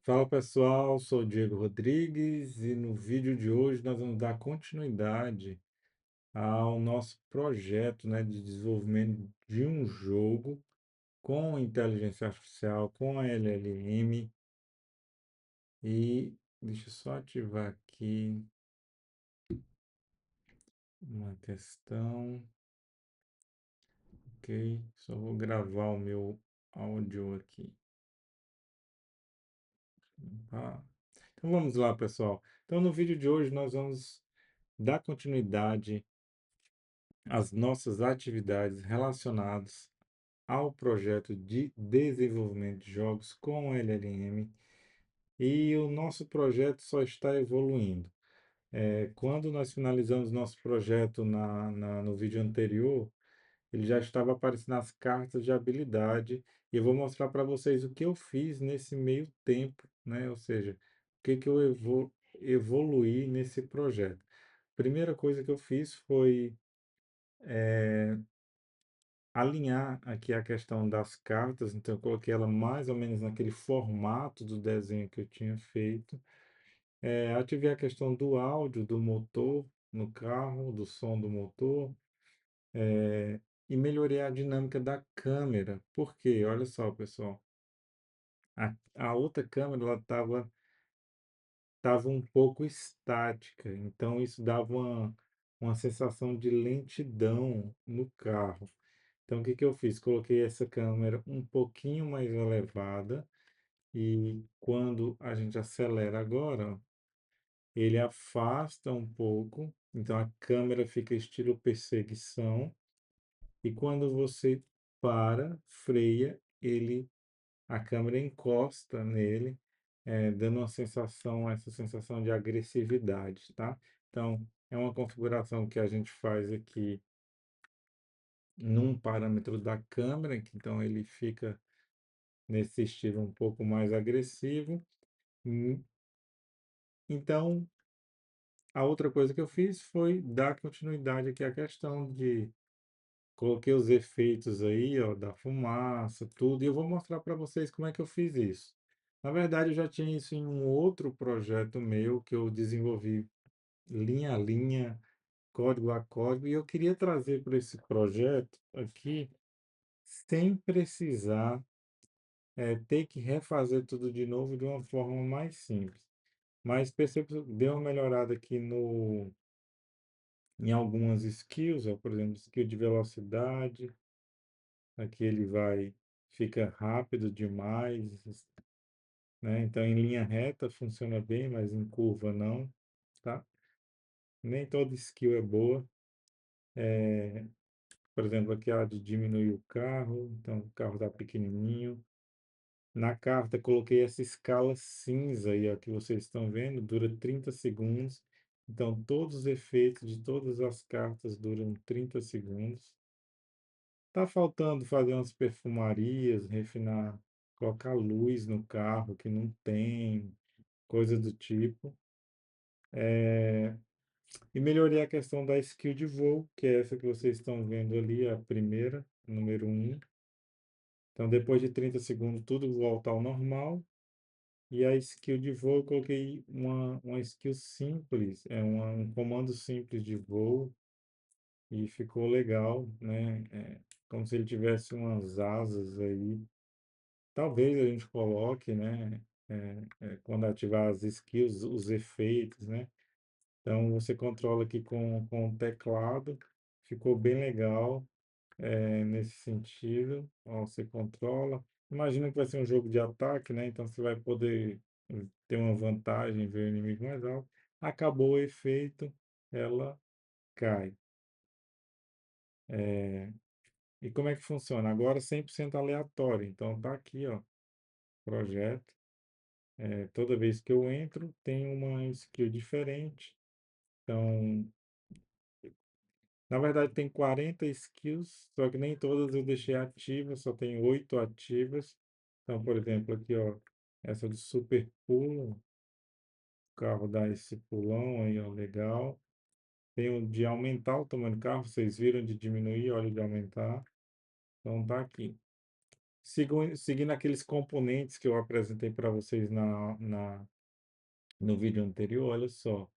Fala pessoal, sou o Diego Rodrigues e no vídeo de hoje nós vamos dar continuidade ao nosso projeto, né, de desenvolvimento de um jogo com inteligência artificial, com a LLM e deixa eu só ativar aqui uma questão, ok? Só vou gravar o meu áudio aqui. Tá? Então vamos lá, pessoal. Então no vídeo de hoje nós vamos dar continuidade as nossas atividades relacionadas ao projeto de desenvolvimento de jogos com LLM e o nosso projeto só está evoluindo. Quando nós finalizamos nosso projeto no vídeo anterior, ele já estava aparecendo as cartas de habilidade e eu vou mostrar para vocês o que eu fiz nesse meio tempo, né? Ou seja, o que que eu evoluí nesse projeto. Primeira coisa que eu fiz foi alinhar aqui a questão das cartas, então eu coloquei ela mais ou menos naquele formato do desenho que eu tinha feito. Ativei a questão do áudio do motor no carro, do som do motor, e melhorei a dinâmica da câmera. Por quê? Olha só, pessoal, a outra câmera ela estava um pouco estática, então isso dava uma sensação de lentidão no carro. Então, o que que eu fiz? Coloquei essa câmera um pouquinho mais elevada e quando a gente acelera agora, ele afasta um pouco, então a câmera fica estilo perseguição e quando você para, freia, a câmera encosta nele, dando essa sensação de agressividade, tá? Então, é uma configuração que a gente faz aqui num parâmetro da câmera, que então ele fica nesse estilo um pouco mais agressivo. Hum, Então, a outra coisa que eu fiz foi dar continuidade aqui à questão de coloquei os efeitos aí, ó, da fumaça, tudo, e eu vou mostrar para vocês como é que eu fiz isso. Na verdade, eu já tinha isso em um outro projeto meu que eu desenvolvi linha a linha, código a código, e eu queria trazer para esse projeto aqui sem precisar ter que refazer tudo de novo de uma forma mais simples. Mas percebo que deu uma melhorada aqui em algumas skills, ó, por exemplo, skill de velocidade. Aqui ele fica rápido demais, né? Então em linha reta funciona bem, mas em curva não, tá? Nem toda skill é boa. Por exemplo, aqui ela de diminuir o carro, então o carro está pequenininho. Na carta coloquei essa escala cinza aí, ó, que vocês estão vendo, dura 30 segundos. Então todos os efeitos de todas as cartas duram 30 segundos. Tá faltando fazer umas perfumarias, refinar, colocar luz no carro que não tem, coisa do tipo. E melhorei a questão da skill de voo, que é essa que vocês estão vendo ali, a primeira, número um. Então depois de 30 segundos tudo volta ao normal. E a skill de voo eu coloquei uma skill simples, um comando simples de voo e ficou legal, né? Como se ele tivesse umas asas aí. Talvez a gente coloque, né? Quando ativar as skills, os efeitos, né? Então você controla aqui com o teclado, ficou bem legal nesse sentido. Ó, você controla. Imagina que vai ser um jogo de ataque, né? Então você vai poder ter uma vantagem, ver o inimigo mais alto. Acabou o efeito, ela cai. E como é que funciona? Agora 100% aleatório. Então tá aqui, ó, projeto. Toda vez que eu entro, tem uma skill diferente. Então, na verdade, tem 40 skills, só que nem todas eu deixei ativas, só tem 8 ativas. Então, por exemplo, aqui, ó, essa de super pulo, o carro dá esse pulão aí, ó, legal. Tem o de aumentar o tamanho do carro, vocês viram de diminuir, olha de aumentar. Então, tá aqui. seguindo aqueles componentes que eu apresentei para vocês no vídeo anterior, olha só.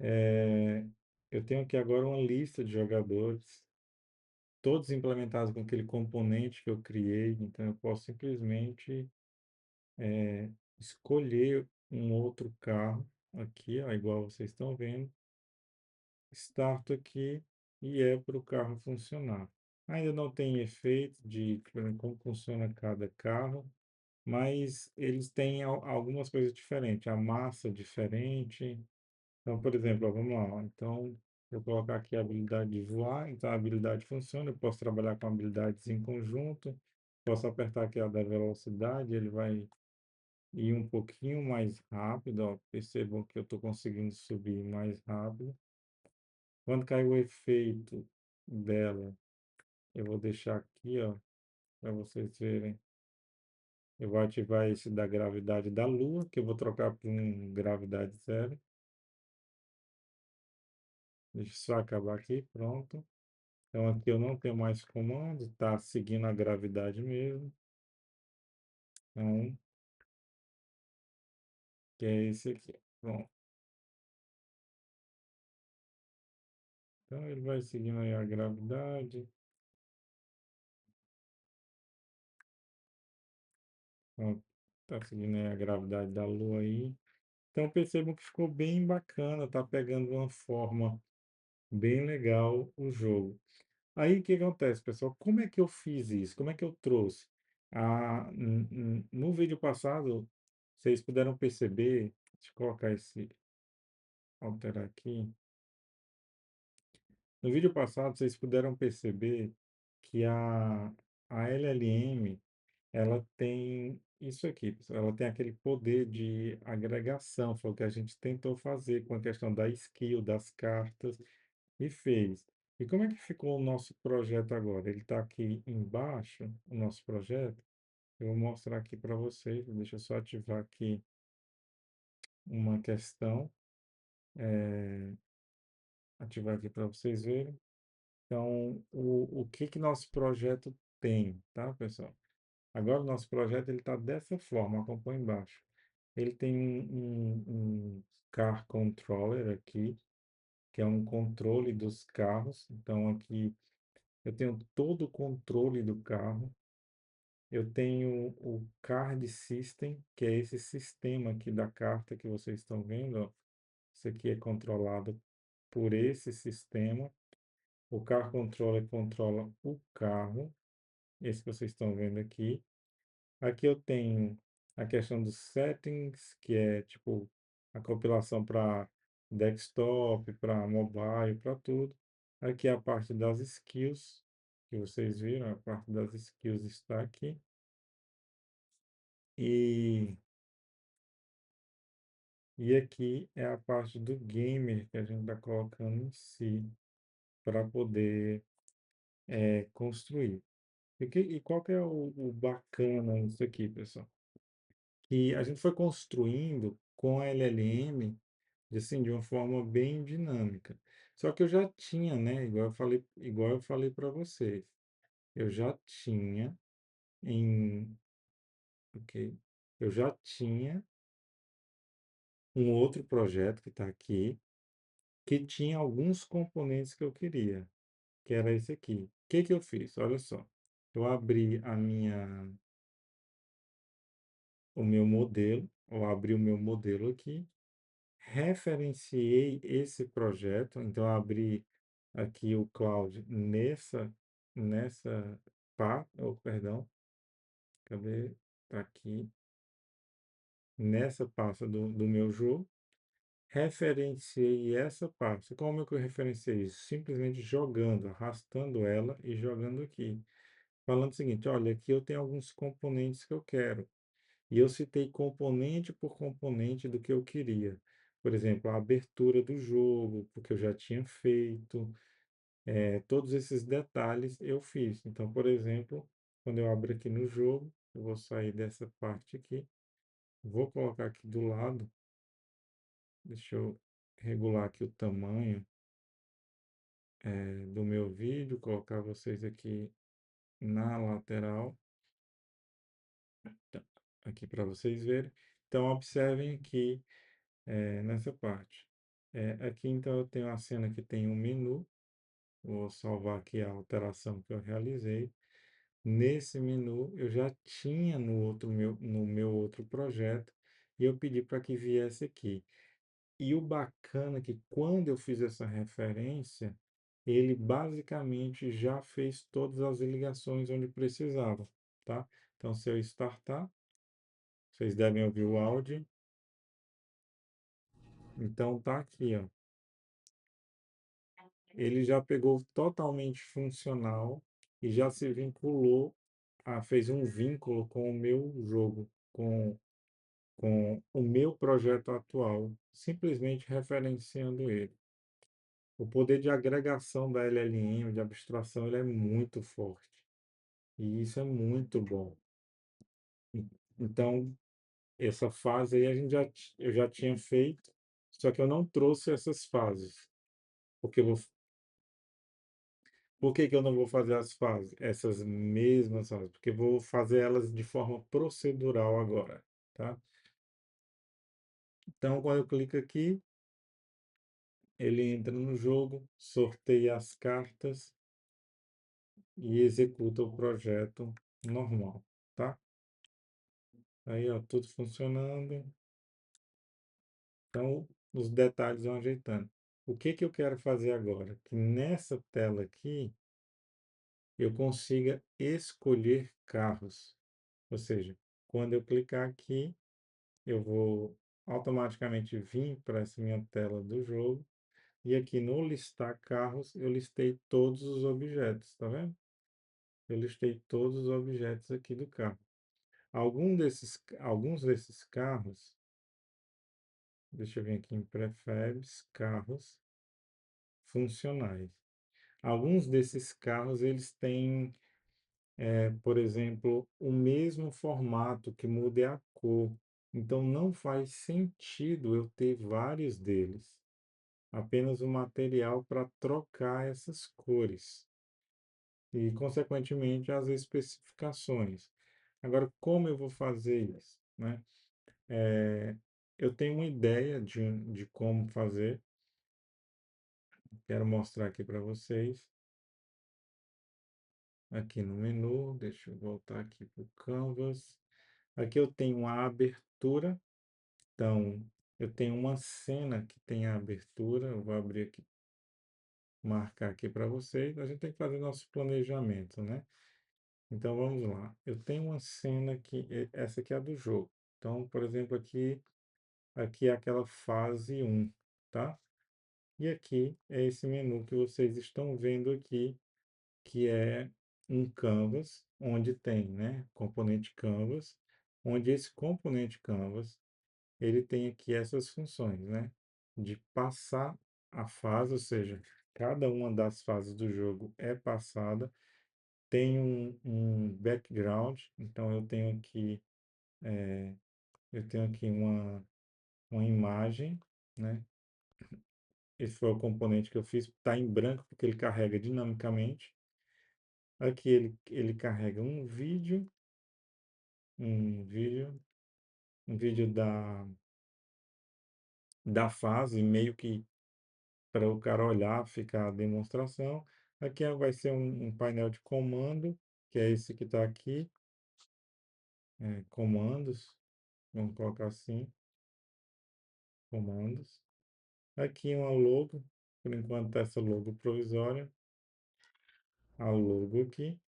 É, eu tenho aqui agora uma lista de jogadores, todos implementados com aquele componente que eu criei, então eu posso simplesmente escolher um outro carro aqui, ó, igual vocês estão vendo, starto aqui e é para o carro funcionar. Ainda não tem efeito de por exemplo, como funciona cada carro, mas eles têm algumas coisas diferentes, a massa diferente. Então, por exemplo, ó, vamos lá, ó. Então, eu vou colocar aqui a habilidade de voar, então a habilidade funciona, eu posso trabalhar com habilidades em conjunto, posso apertar aqui a da velocidade, ele vai ir um pouquinho mais rápido, ó, percebam que eu estou conseguindo subir mais rápido. Quando cair o efeito dela, eu vou deixar aqui, ó, para vocês verem. Eu vou ativar esse da gravidade da Lua, que eu vou trocar por um gravidade zero. Deixa eu só acabar aqui, pronto. Então aqui eu não tenho mais comando, está seguindo a gravidade mesmo. Então, que é esse aqui. Pronto. Então ele vai seguindo aí a gravidade. Está seguindo aí a gravidade da Lua aí. Então percebam que ficou bem bacana, tá pegando uma forma bem legal o jogo. Aí o que acontece, pessoal? Como é que eu fiz isso? Como é que eu trouxe? No vídeo passado, vocês puderam perceber, deixa eu colocar esse, alterar aqui. No vídeo passado, vocês puderam perceber que a LLM, ela tem isso aqui, pessoal, ela tem aquele poder de agregação, foi o que a gente tentou fazer com a questão da skill, das cartas, e fez. E como é que ficou o nosso projeto agora? Ele está aqui embaixo, o nosso projeto. Eu vou mostrar aqui para vocês. Deixa eu só ativar aqui uma questão. Ativar aqui para vocês verem. Então, o que que nosso projeto tem, tá, pessoal? Agora o nosso projeto ele está dessa forma, acompanha embaixo. Ele tem um car controller aqui, que é um controle dos carros. Então aqui eu tenho todo o controle do carro. Eu tenho o card system, que é esse sistema aqui da carta que vocês estão vendo, ó. Isso aqui é controlado por esse sistema. O car controller controla o carro, esse que vocês estão vendo aqui. Aqui eu tenho a questão dos settings, que é tipo a compilação para desktop, para mobile, para tudo. Aqui é a parte das skills, que vocês viram, a parte das skills está aqui. E, e aqui é a parte do gamer que a gente está colocando em si para poder construir. E qual que é o bacana nisso aqui, pessoal? Que a gente foi construindo com a LLM, assim, de uma forma bem dinâmica. Só que eu já tinha, né, igual eu falei para vocês, eu já tinha em, ok, eu já tinha um outro projeto que está aqui, que tinha alguns componentes que eu queria, que era esse aqui. O que que eu fiz? Olha só, eu abri o meu modelo, eu abri o meu modelo aqui, referenciei esse projeto, então abri aqui o cloud nessa perdão, cadê? Tá aqui, nessa pasta do meu jogo, referenciei essa pasta. Como é que eu referenciei isso? Simplesmente jogando, arrastando ela e jogando aqui. Falando o seguinte, olha, aqui eu tenho alguns componentes que eu quero. E eu citei componente por componente do que eu queria. Por exemplo, a abertura do jogo, porque eu já tinha feito. Todos esses detalhes eu fiz. Então, por exemplo, quando eu abro aqui no jogo, eu vou sair dessa parte aqui, vou colocar aqui do lado, deixa eu regular aqui o tamanho do meu vídeo, colocar vocês aqui na lateral. Então, aqui para vocês verem. Então, observem aqui nessa parte. Aqui, então, eu tenho a cena que tem um menu. Vou salvar aqui a alteração que eu realizei. Nesse menu, eu já tinha no meu outro projeto e eu pedi para que viesse aqui. E o bacana é que quando eu fiz essa referência, ele basicamente já fez todas as ligações onde precisava, tá? Então, se eu startar, vocês devem ouvir o áudio. Então, tá aqui, ó. Ele já pegou totalmente funcional e já se vinculou, fez um vínculo com o meu jogo, com o meu projeto atual, simplesmente referenciando ele. O poder de agregação da LLM, de abstração, ele é muito forte. E isso é muito bom. Então, essa fase aí eu já tinha feito, só que eu não trouxe essas fases. Porque eu vou, por que que eu não vou fazer as fases? Essas mesmas fases? Porque eu vou fazer elas de forma procedural agora, tá? Então, quando eu clico aqui, ele entra no jogo, sorteia as cartas e executa o projeto normal, tá? Aí, ó, tudo funcionando. Então, os detalhes vão ajeitando. O que que eu quero fazer agora? Que nessa tela aqui eu consiga escolher carros. Ou seja, quando eu clicar aqui, eu vou automaticamente vir para essa minha tela do jogo. E aqui no listar carros, eu listei todos os objetos, tá vendo? Eu listei todos os objetos aqui do carro. Alguns desses carros, deixa eu vir aqui em Prefabs, carros funcionais. Alguns desses carros, eles têm, por exemplo, o mesmo formato que muda é a cor. Então, não faz sentido eu ter vários deles. Apenas o material para trocar essas cores. E, consequentemente, as especificações. Agora, como eu vou fazer isso, né? É, eu tenho uma ideia de como fazer. Quero mostrar aqui para vocês. Aqui no menu, deixa eu voltar aqui para o Canvas. Aqui eu tenho a abertura. Então, eu tenho uma cena que tem a abertura. Eu vou abrir aqui, marcar aqui para vocês. A gente tem que fazer nosso planejamento, né? Então vamos lá. Eu tenho uma cena que essa aqui é a do jogo. Então, por exemplo, aqui é aquela fase um, tá? E aqui é esse menu que vocês estão vendo aqui, que é um canvas, onde tem, né, componente canvas, onde esse componente canvas, ele tem aqui essas funções, né, de passar a fase, ou seja, cada uma das fases do jogo é passada, tem um background, então eu tenho aqui uma imagem, né, esse foi o componente que eu fiz, está em branco porque ele carrega dinamicamente. Aqui ele carrega um vídeo, um vídeo da fase, meio que para o cara olhar, ficar a demonstração. Aqui vai ser um painel de comando, que é esse que está aqui, comandos, vamos colocar assim, comandos. Aqui uma logo, por enquanto tá essa logo provisória, a logo aqui.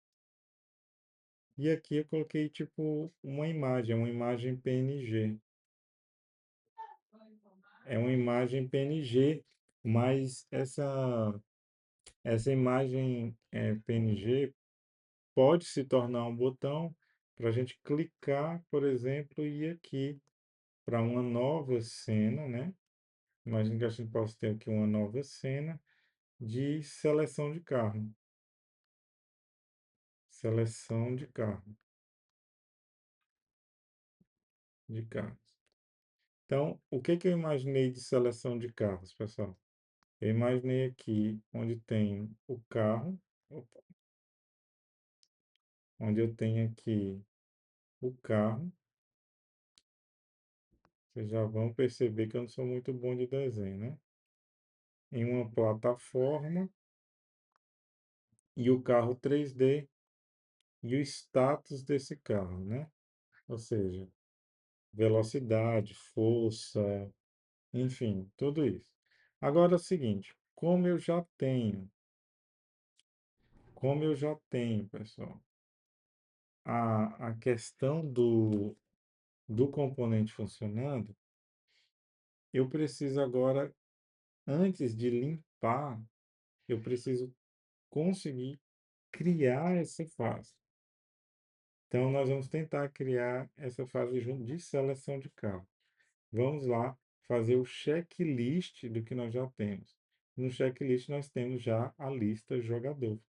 E aqui eu coloquei tipo uma imagem PNG. É uma imagem PNG, mas essa imagem PNG pode se tornar um botão para a gente clicar, por exemplo, e ir aqui para uma nova cena, né? Imagina que a gente possa ter aqui uma nova cena de seleção de carro. Seleção de carros. Então, o que que eu imaginei de seleção de carros, pessoal? Eu imaginei aqui onde tem o carro, opa, onde eu tenho aqui o carro. Vocês já vão perceber que eu não sou muito bom de desenho, né? Em uma plataforma e o carro 3D e o status desse carro, né? Ou seja, velocidade, força, enfim, tudo isso. Agora é o seguinte, como eu já tenho, pessoal, a questão do componente funcionando, eu preciso agora, antes de limpar, eu preciso conseguir criar essa fase. Então, nós vamos tentar criar essa fase junto de seleção de carro. Vamos lá fazer o checklist do que nós já temos. No checklist, nós temos já a lista jogador.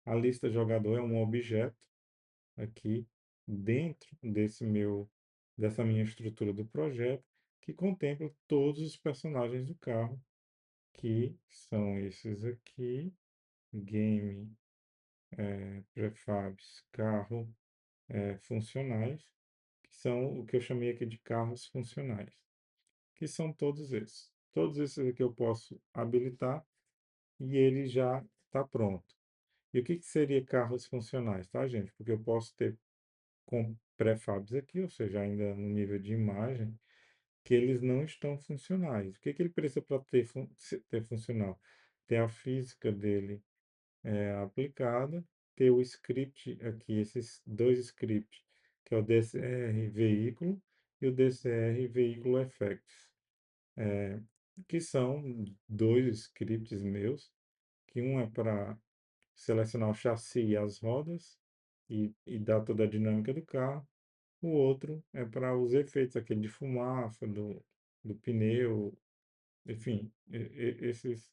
A lista jogador é um objeto aqui dentro dessa minha estrutura do projeto que contempla todos os personagens do carro, que são esses aqui, game, prefabs, carro, funcionais, que são o que eu chamei aqui de carros funcionais, que são todos esses. Todos esses aqui eu posso habilitar e ele já está pronto. E o que seria carros funcionais, tá, gente? Porque eu posso ter com prefabs aqui, ou seja, ainda no nível de imagem, que eles não estão funcionais. O que ele precisa para ter funcional? Ter a física dele aplicada, ter o script aqui, esses dois scripts, que é o DCR veículo e o DCR veículo effects, que são dois scripts meus, que um é para selecionar o chassi e as rodas e dar toda a dinâmica do carro. O outro é para os efeitos, aquele de fumaça, do pneu, enfim, esses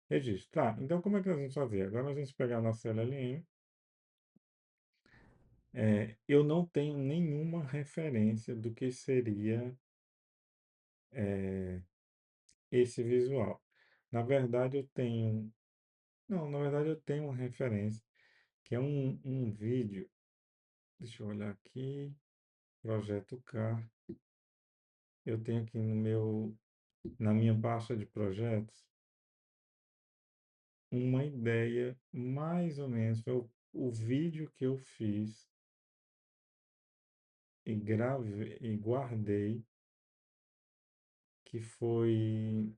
registros. Tá, então como é que nós vamos fazer? Agora nós vamos pegar a nossa LLM. Eu não tenho nenhuma referência do que seria esse visual. Na verdade, eu tenho. Não, na verdade, eu tenho uma referência, que é um vídeo. Deixa eu olhar aqui. Projeto Car. Eu tenho aqui na minha pasta de projetos, uma ideia mais ou menos. Foi o vídeo que eu fiz e gravei e guardei, que foi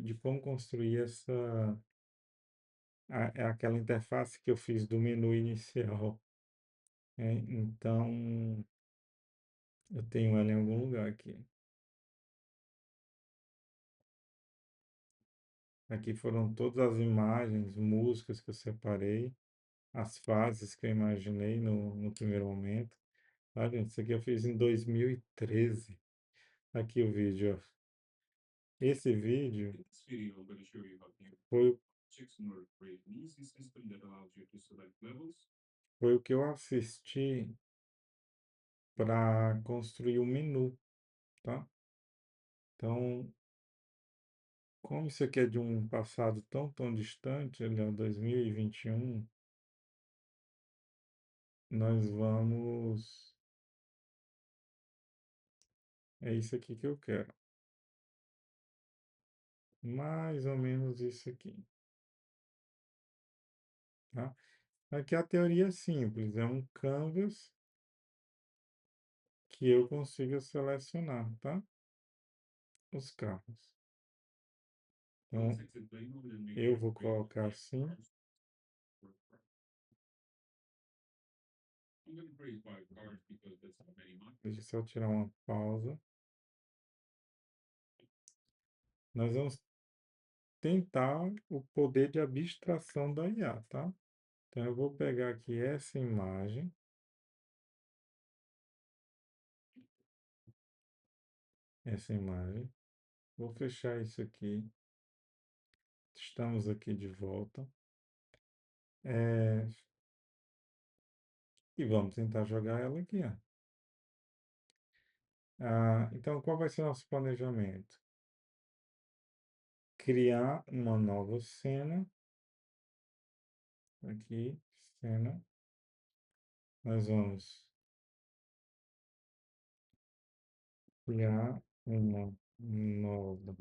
de como construir é aquela interface que eu fiz do menu inicial. Então, eu tenho ela em algum lugar aqui. Aqui foram todas as imagens, músicas que eu separei, as fases que eu imaginei no primeiro momento. Tá, gente? Isso aqui eu fiz em 2013. Aqui o vídeo, ó. Esse vídeo foi, foi o que eu assisti para construir o menu, tá? Então, como isso aqui é de um passado tão, tão distante, ele é 2021, nós vamos. É isso aqui que eu quero. Mais ou menos isso aqui, tá? Aqui a teoria é simples, é um canvas que eu consiga selecionar, tá? Os carros. Então, eu vou colocar assim. Deixa eu só tirar uma pausa. Nós vamos tentar o poder de abstração da IA, tá? Então, eu vou pegar aqui essa imagem, vou fechar isso aqui. Estamos aqui de volta. É, e vamos tentar jogar ela aqui, ó. Então, qual vai ser o nosso planejamento? Criar uma nova cena. Aqui, cena, nós vamos criar uma nova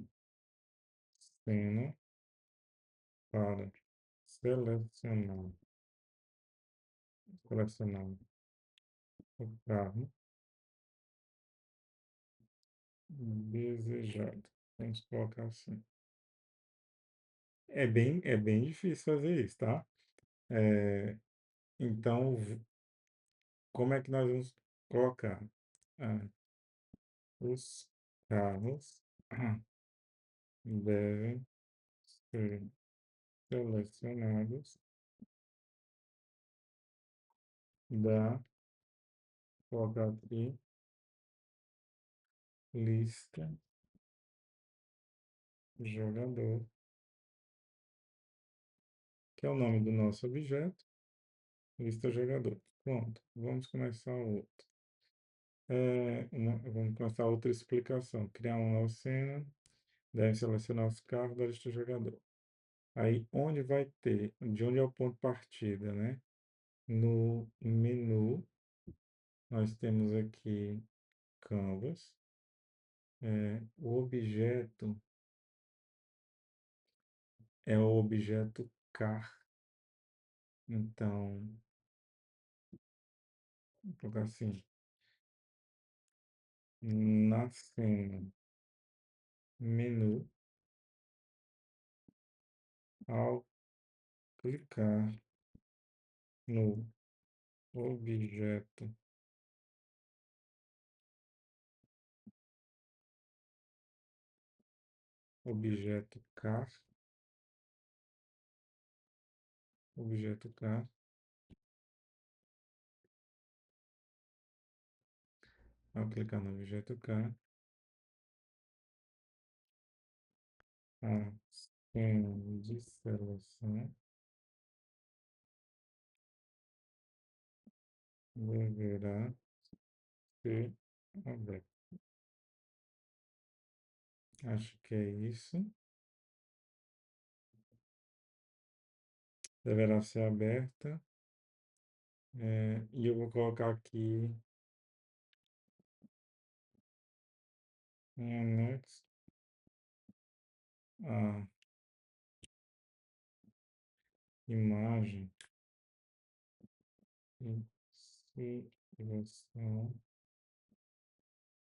cena para selecionar, selecionar o carro desejado. Vamos colocar assim. É bem difícil fazer isso, tá? É, então, como é que nós vamos colocar? Ah, os carros devem ser selecionados da, colocar aqui, lista jogador, que é o nome do nosso objeto, lista jogador. Pronto, vamos começar o outro. Vamos começar outra explicação. Criar uma nova cena, deve selecionar os carros da lista jogador. Aí, onde vai ter, de onde é o ponto de partida, né? No menu, nós temos aqui Canvas. O objeto é o objeto car. Então, vou colocar assim, na cena, menu, ao clicar no objeto, objeto car, objeto car, ao clicar no objeto car, a cena de seleção deverá ser aberta. Acho que é isso. Deverá ser aberta. E eu vou colocar aqui em anexo a imagem e seleção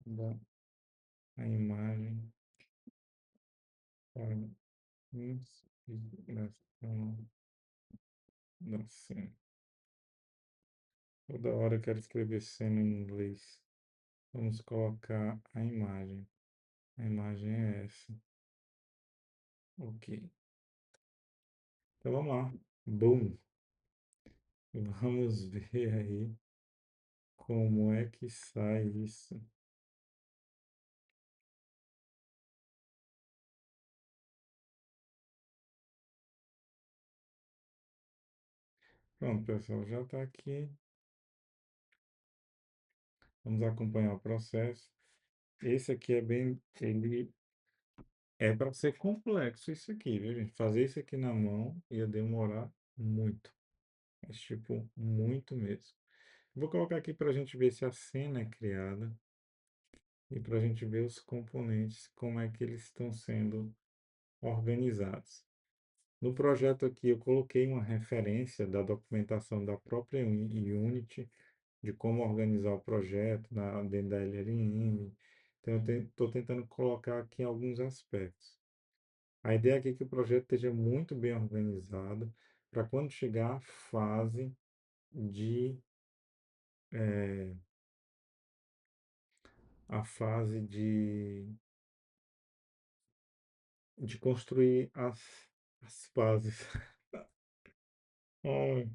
da a imagem para inspiração da cena. Toda hora eu quero escrever cena em inglês. Vamos colocar a imagem. A imagem é essa. Ok. Então vamos lá. Boom. Vamos ver aí como é que sai isso. Pronto, pessoal, já está aqui. Vamos acompanhar o processo. Esse aqui ele é para ser complexo isso aqui, viu, gente? Fazer isso aqui na mão ia demorar muito. Mas, tipo, muito mesmo. Vou colocar aqui para a gente ver se a cena é criada e para a gente ver os componentes, como é que eles estão sendo organizados. No projeto aqui eu coloquei uma referência da documentação da própria Unity, de como organizar o projeto dentro da LLM. Então eu estou tentando colocar aqui alguns aspectos. A ideia aqui é que o projeto esteja muito bem organizado para quando chegar de eh, a fase de construir as fases. Ai,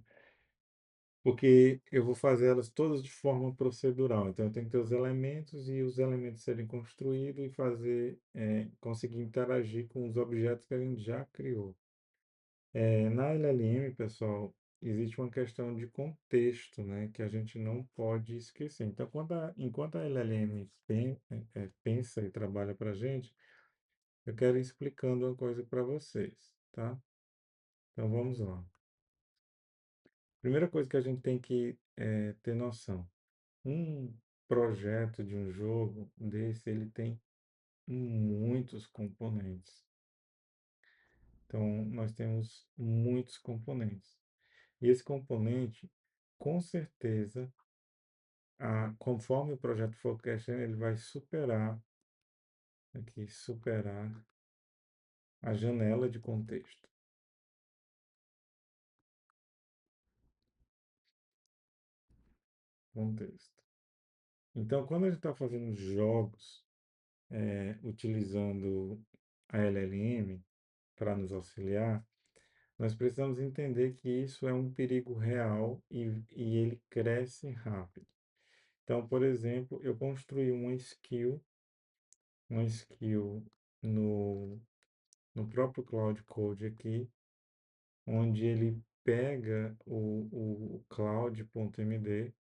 porque eu vou fazer elas todas de forma procedural. Então, eu tenho que ter os elementos e os elementos serem construídos e conseguir interagir com os objetos que a gente já criou. Na LLM, pessoal, existe uma questão de contexto, né, que a gente não pode esquecer. Então, enquanto a LLM pensa e trabalha para a gente, eu quero ir explicando uma coisa para vocês, tá? Então, vamos lá. Primeira coisa que a gente tem que ter noção. Um projeto de um jogo desse, ele tem muitos componentes. Então, nós temos muitos componentes. E esse componente, com certeza, conforme o projeto for crescendo, ele vai superar a janela de contexto. Então, quando a gente está fazendo jogos, utilizando a LLM para nos auxiliar, nós precisamos entender que isso é um perigo real e ele cresce rápido. Então, por exemplo, eu construí uma skill no, no próprio Cloud Code aqui, onde ele pega o cloud.md,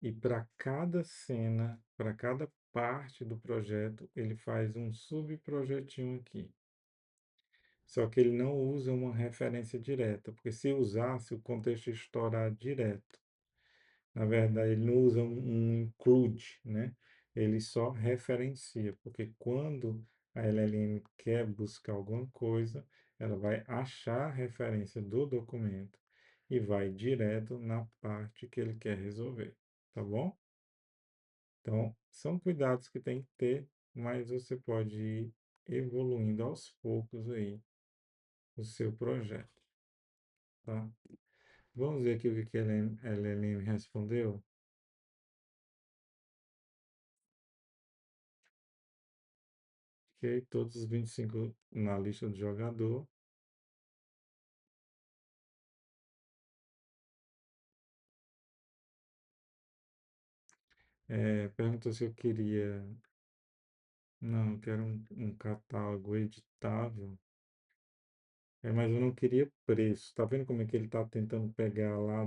e para cada cena, para cada parte do projeto, ele faz um subprojetinho aqui. Só que ele não usa uma referência direta, porque se usasse, o contexto ia estourar direto. Na verdade, ele não usa um include, né? Ele só referencia, porque quando a LLM quer buscar alguma coisa, ela vai achar a referência do documento e vai direto na parte que ele quer resolver, tá bom? Então, são cuidados que tem que ter, mas você pode ir evoluindo aos poucos aí o seu projeto, tá? Vamos ver aqui o que a LLM respondeu. Ok, todos os 25 na lista do jogador. Perguntou se eu queria. Não, eu quero um catálogo editável. Mas eu não queria preço. Tá vendo como é que ele tá tentando pegar lá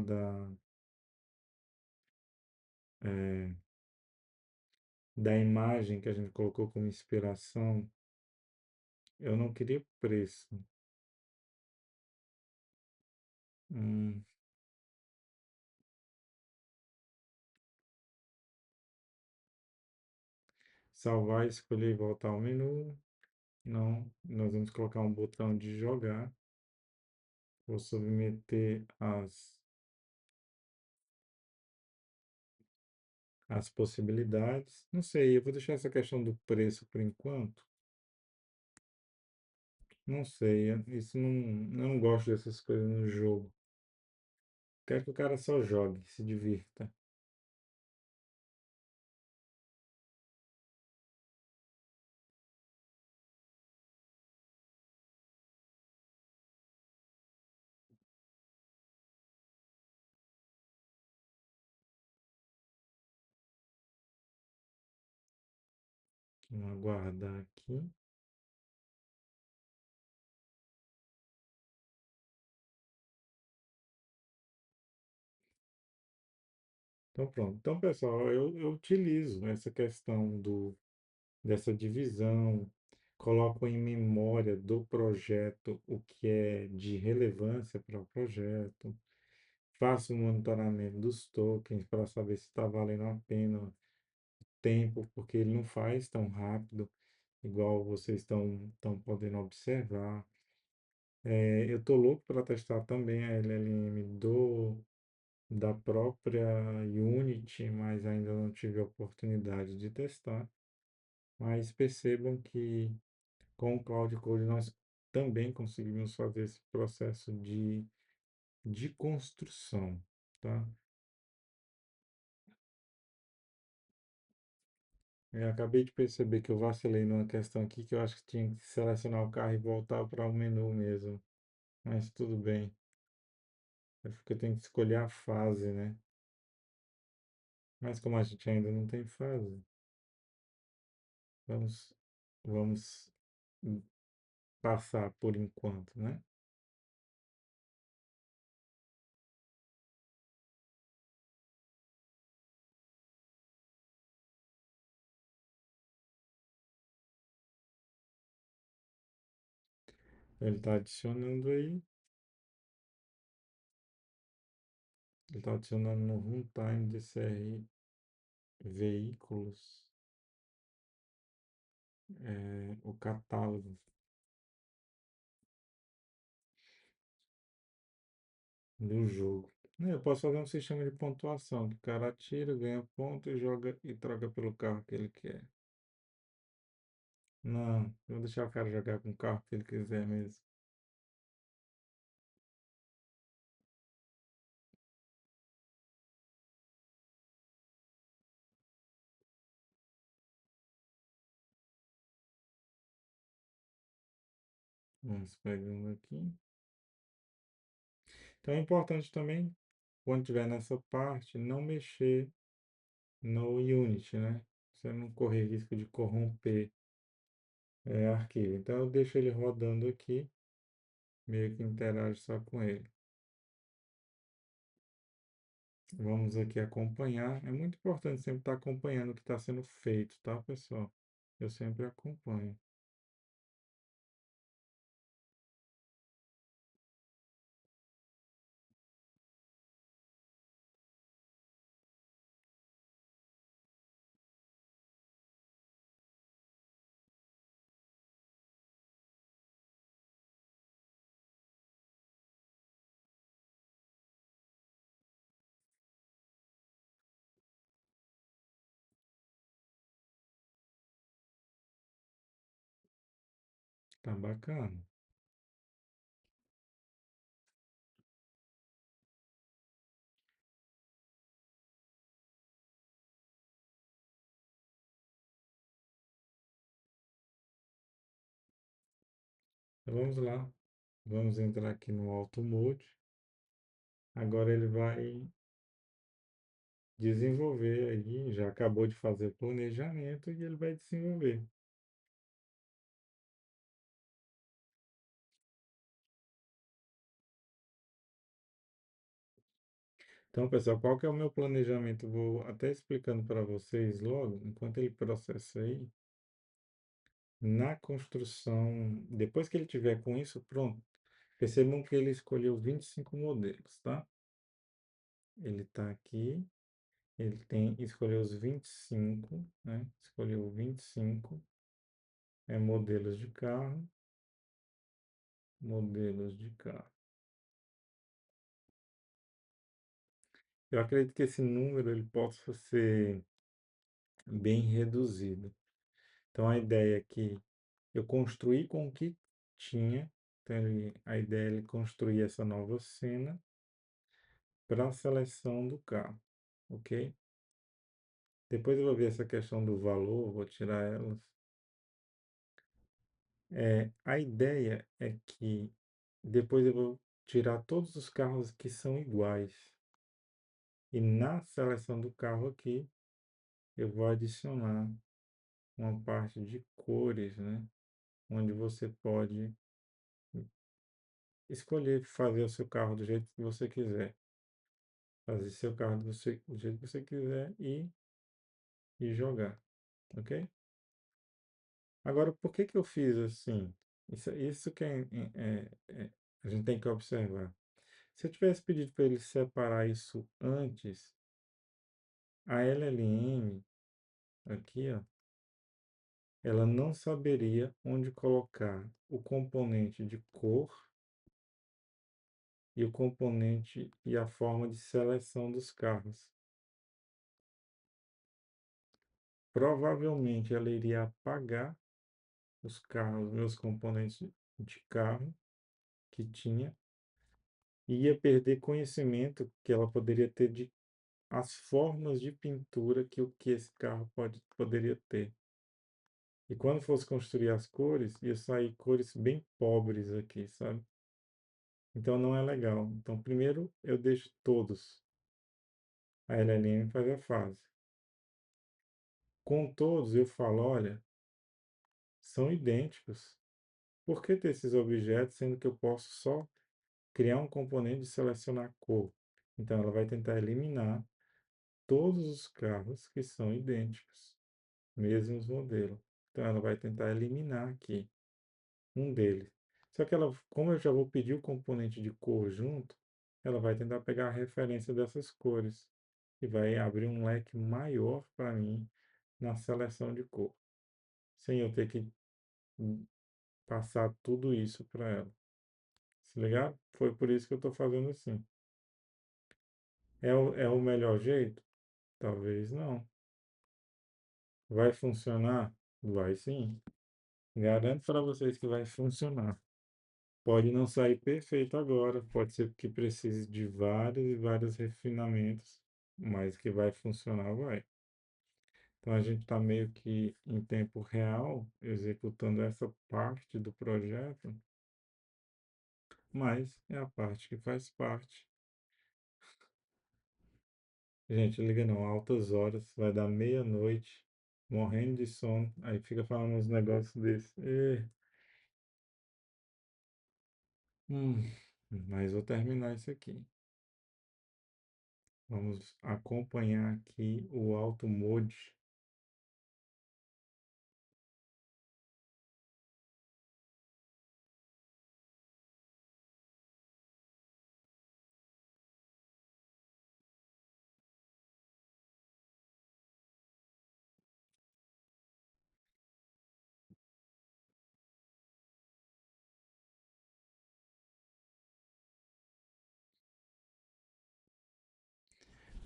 é, da imagem que a gente colocou como inspiração? Eu não queria preço. Hum, salvar, escolher e voltar ao menu. Não, nós vamos colocar um botão de jogar. Vou submeter as possibilidades. Não sei, eu vou deixar essa questão do preço por enquanto. Não sei, isso não, eu não gosto dessas coisas no jogo. Quero que o cara só jogue, se divirta. Vamos aguardar aqui. Então pronto. Então, pessoal, eu utilizo essa questão dessa divisão, coloco em memória do projeto o que é de relevância para o projeto, faço o monitoramento dos tokens para saber se está valendo a pena o tempo, porque ele não faz tão rápido, igual vocês estão podendo observar. Eu estou louco para testar também a LLM da própria Unity, mas ainda não tive a oportunidade de testar. Mas percebam que com o Cloud Code nós também conseguimos fazer esse processo de construção, tá? Eu acabei de perceber que eu vacilei numa questão aqui que eu acho que tinha que selecionar o carro e voltar para o menu mesmo. Mas tudo bem. É porque eu tenho que escolher a fase, né? Mas como a gente ainda não tem fase, vamos, vamos passar por enquanto, né? Ele está adicionando aí. Ele está adicionando no runtime DCR veículos o catálogo do jogo. Eu posso fazer um sistema de pontuação, que o cara atira, ganha ponto e joga e troca pelo carro que ele quer. Não, eu vou deixar o cara jogar com o carro que ele quiser mesmo. Vamos pegando aqui. Então é importante também, quando estiver nessa parte, não mexer no Unity, né? Você não correr risco de corromper arquivo. Então eu deixo ele rodando aqui, meio que interage só com ele. Vamos aqui acompanhar. É muito importante sempre estar acompanhando o que está sendo feito, tá, pessoal? Eu sempre acompanho. Tá bacana. Então vamos lá. Vamos entrar aqui no Auto Mode. Agora ele vai desenvolver aí, já acabou de fazer o planejamento e ele vai desenvolver. Então, pessoal, qual que é o meu planejamento? Vou até explicando para vocês logo, enquanto ele processa aí, na construção, depois que ele tiver com isso pronto, percebam que ele escolheu 25 modelos, tá? Ele está aqui, ele tem, escolheu os 25, né? Escolheu 25 modelos de carro, modelos de carro. Eu acredito que esse número ele possa ser bem reduzido. Então a ideia é que eu construí com o que tinha. Então a ideia é ele construir essa nova cena para a seleção do carro, ok? Depois eu vou ver essa questão do valor, vou tirar elas. A ideia é que depois eu vou tirar todos os carros que são iguais. E na seleção do carro aqui, eu vou adicionar uma parte de cores, né? Onde você pode escolher fazer o seu carro do jeito que você quiser. Fazer seu carro do jeito que você quiser e jogar, ok? Agora, por que que eu fiz assim? Isso que a gente tem que observar. Se eu tivesse pedido para ele separar isso antes, a LLM aqui, ó, ela não saberia onde colocar o componente de cor e o componente e a forma de seleção dos carros. Provavelmente ela iria apagar os carros, meus componentes de carro que tinha, e ia perder conhecimento que ela poderia ter de as formas de pintura que esse carro poderia ter. E quando fosse construir as cores, ia sair cores bem pobres aqui, sabe? Então não é legal. Então primeiro eu deixo todos. A LLM faz a fase. Com todos eu falo, olha, são idênticos. Por que ter esses objetos sendo que eu posso só criar um componente de selecionar cor? Então ela vai tentar eliminar todos os carros que são idênticos, mesmos modelos. Então ela vai tentar eliminar aqui um deles. Só que ela, como eu já vou pedir o componente de cor junto, ela vai tentar pegar a referência dessas cores e vai abrir um leque maior para mim na seleção de cor, sem eu ter que passar tudo isso para ela. Se ligar? Foi por isso que eu estou fazendo assim. É o melhor jeito? Talvez não. Vai funcionar? Vai sim. Garanto para vocês que vai funcionar. Pode não sair perfeito agora, pode ser que precise de vários e vários refinamentos, mas que vai funcionar, vai. Então a gente está meio que em tempo real executando essa parte do projeto, mas é a parte que faz parte. Gente, liga não, altas horas, vai dar meia-noite, morrendo de sono, aí fica falando uns negócios desses. Hum, mas vou terminar isso aqui. Vamos acompanhar aqui o Auto Mode.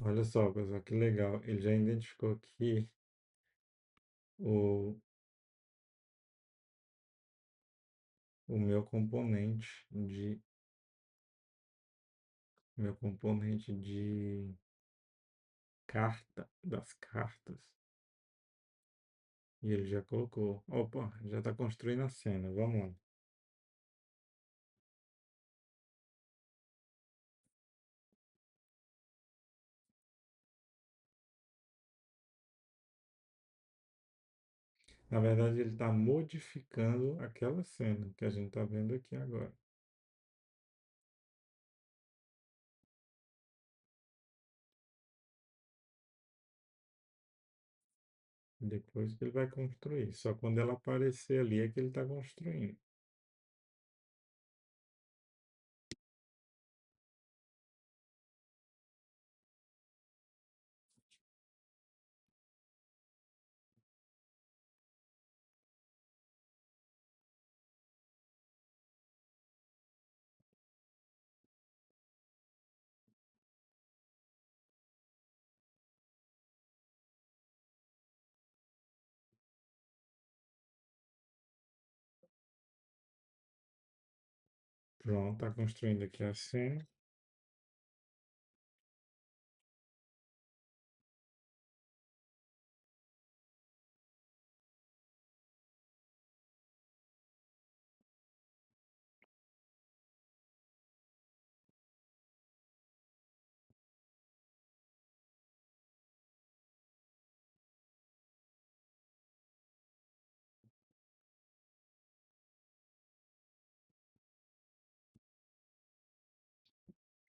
Olha só, pessoal, que legal. Ele já identificou aqui o, o meu componente de carta, das cartas. E ele já colocou. Opa, já está construindo a cena. Vamos lá. Na verdade, ele está modificando aquela cena que a gente está vendo aqui agora. Depois que ele vai construir. Só quando ela aparecer ali é que ele está construindo. Pronto, está construindo aqui a cena.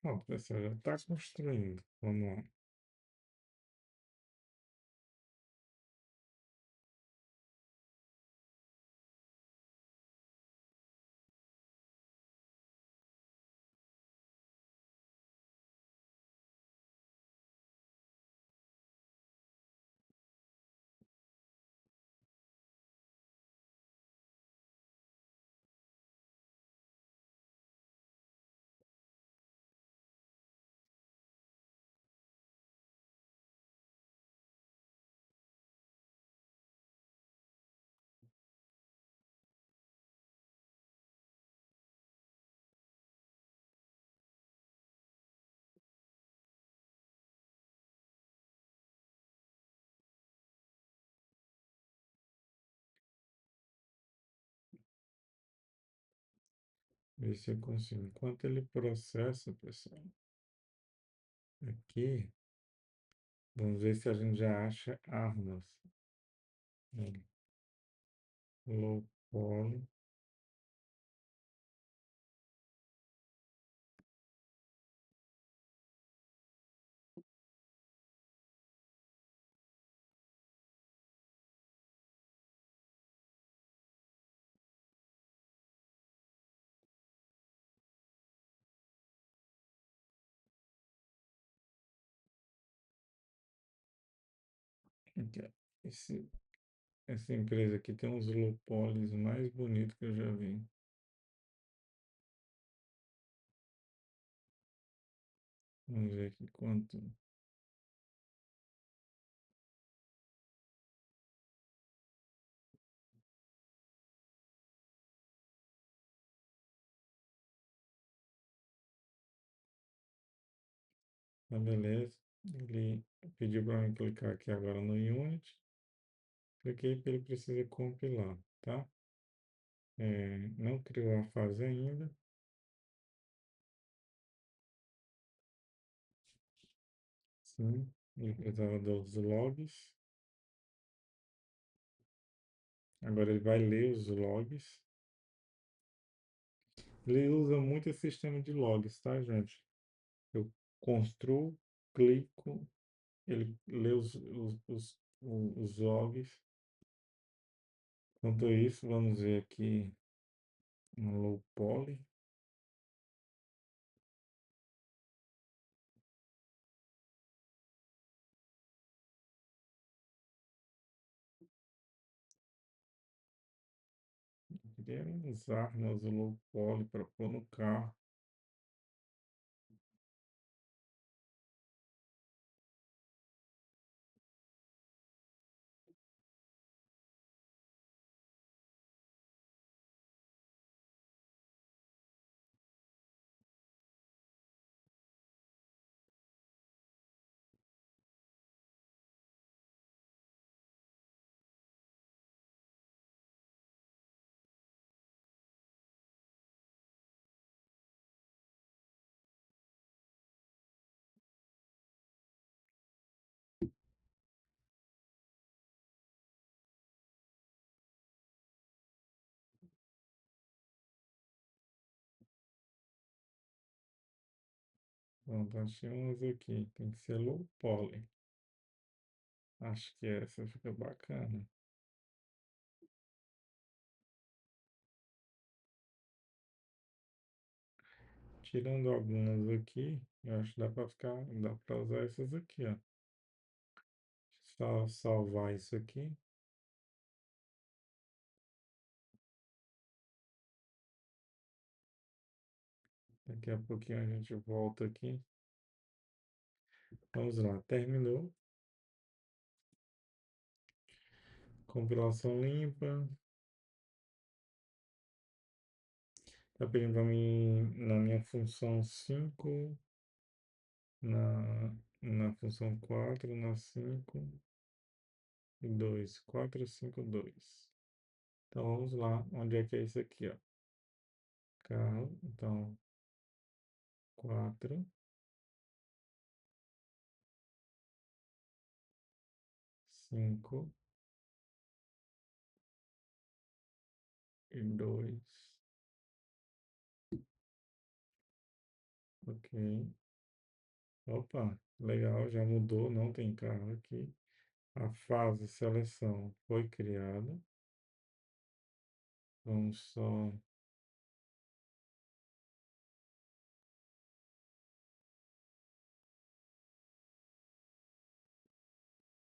Pronto, pessoal, já está construindo. Vamos lá. Ver se eu consigo. Enquanto ele processa, pessoal, aqui, vamos ver se a gente já acha armas. Low poly. Aqui, ó. Esse, essa empresa aqui tem uns low polis mais bonitos que eu já vi. Vamos ver aqui quanto. Tá, beleza. Ele pediu para mim clicar aqui agora no Unity. Cliquei porque ele precisa compilar, tá? Não criou a fase ainda. Sim, ele precisava dos logs. Agora ele vai ler os logs. Ele usa muito esse sistema de logs, tá, gente? Eu construo, clico, ele lê os logs. Enquanto isso, vamos ver aqui no low poly. Queria usar nos low poly para pôr no carro. Pronto, achei umas aqui. Tem que ser low poly. Acho que essa fica bacana. Tirando algumas aqui, eu acho que dá para usar essas aqui, ó. Só salvar isso aqui. Daqui a pouquinho a gente volta aqui. Vamos lá, terminou. Compilação limpa. Tá pedindo para mim na minha função 5, na função 4, na 5 e 2. 4, 5, 2. Então vamos lá, onde é que é isso aqui, ó? Carro, então 4, 5 e 2. Ok. Opa, legal, já mudou, não tem carro aqui. A fase seleção foi criada. Vamos só.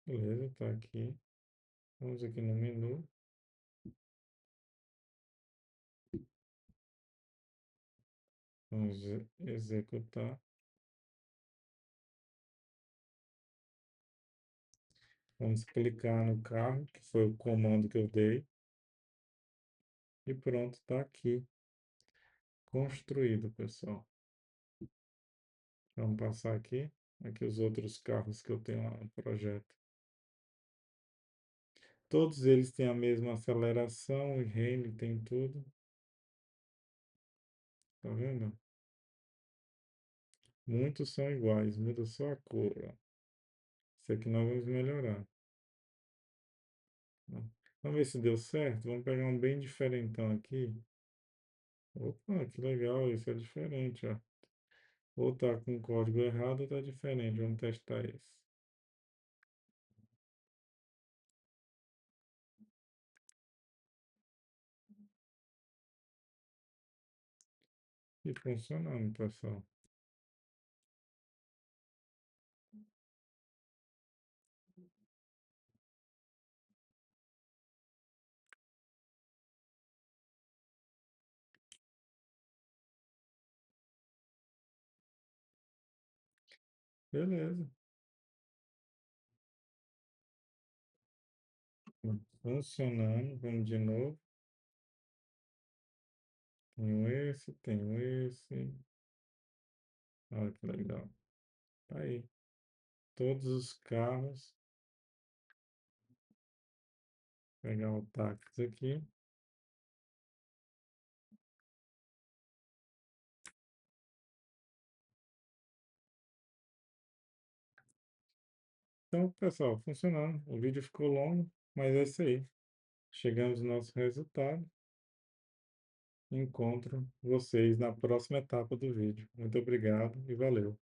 Beleza, tá aqui. Vamos aqui no menu. Vamos executar. Vamos clicar no carro, que foi o comando que eu dei. E pronto, está aqui. Construído, pessoal. Vamos passar aqui. Aqui os outros carros que eu tenho lá no projeto. Todos eles têm a mesma aceleração, o reino tem tudo. Tá vendo? Muitos são iguais, muda só a cor, ó. Isso aqui nós vamos melhorar. Ó. Vamos ver se deu certo. Vamos pegar um bem diferentão aqui. Opa, que legal, isso é diferente, ó. Ou tá com o código errado ou tá diferente. Vamos testar esse. E funcionando, pessoal. Beleza. Funcionando. Vamos de novo. Tenho esse. Olha que legal. Tá aí. Todos os carros. Vou pegar o táxi aqui. Então, pessoal, funcionando. O vídeo ficou longo, mas é isso aí. Chegamos no nosso resultado. Encontro vocês na próxima etapa do vídeo. Muito obrigado e valeu.